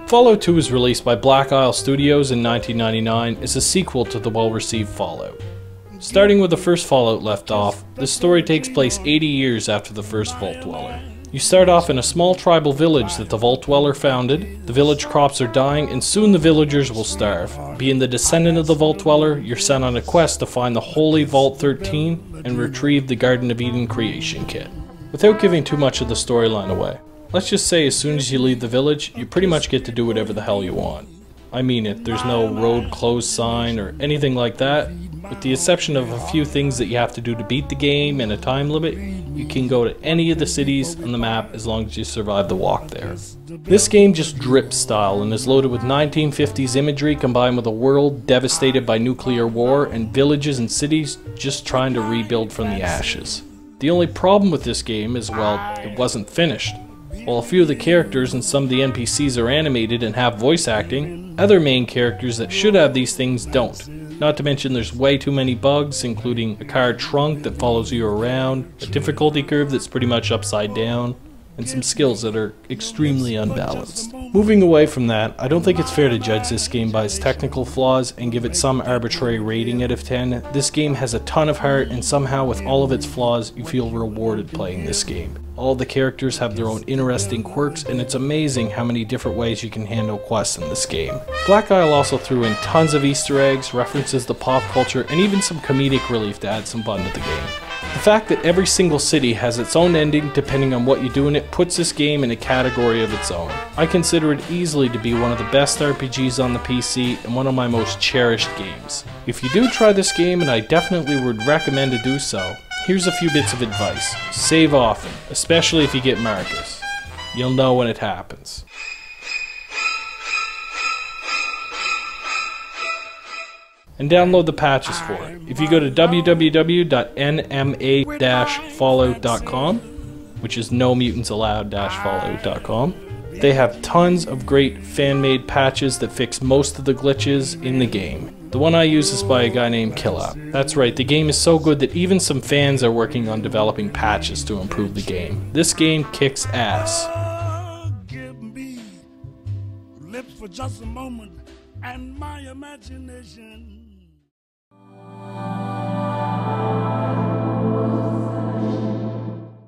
Fallout 2 was released by Black Isle Studios in 1999 as a sequel to the well-received Fallout. Starting with the first Fallout left off, the story takes place 80 years after the first Vault Dweller. You start off in a small tribal village that the Vault Dweller founded. The village crops are dying and soon the villagers will starve. Being the descendant of the Vault Dweller, you're sent on a quest to find the Holy Vault 13 and retrieve the Garden of Eden creation kit. Without giving too much of the storyline away, let's just say as soon as you leave the village, you pretty much get to do whatever the hell you want. I mean it, there's no road closed sign or anything like that. With the exception of a few things that you have to do to beat the game and a time limit, you can go to any of the cities on the map as long as you survive the walk there. This game just drips style and is loaded with 1950s imagery combined with a world devastated by nuclear war and villages and cities just trying to rebuild from the ashes. The only problem with this game is, well, it wasn't finished. While a few of the characters and some of the NPCs are animated and have voice acting, other main characters that should have these things don't. Not to mention there's way too many bugs, including a car trunk that follows you around, a difficulty curve that's pretty much upside down, and some skills that are extremely unbalanced. Moving away from that, I don't think it's fair to judge this game by its technical flaws and give it some arbitrary rating out of 10. This game has a ton of heart, and somehow with all of its flaws, you feel rewarded playing this game. All the characters have their own interesting quirks, and it's amazing how many different ways you can handle quests in this game. Black Isle also threw in tons of Easter eggs, references to pop culture, and even some comedic relief to add some fun to the game. The fact that every single city has its own ending depending on what you do in it puts this game in a category of its own. I consider it easily to be one of the best RPGs on the PC and one of my most cherished games. If you do try this game, and I definitely would recommend to do so, here's a few bits of advice. Save often, especially if you get Marcus. You'll know when it happens. And download the patches for it. If you go to www.nma-fallout.com, which is nomutansallowed-fallout.com, they have tons of great fan-made patches that fix most of the glitches in the game. The one I use is by a guy named Killout. That's right, the game is so good that even some fans are working on developing patches to improve the game. This game kicks ass. Give me lips for just a moment and my imagination.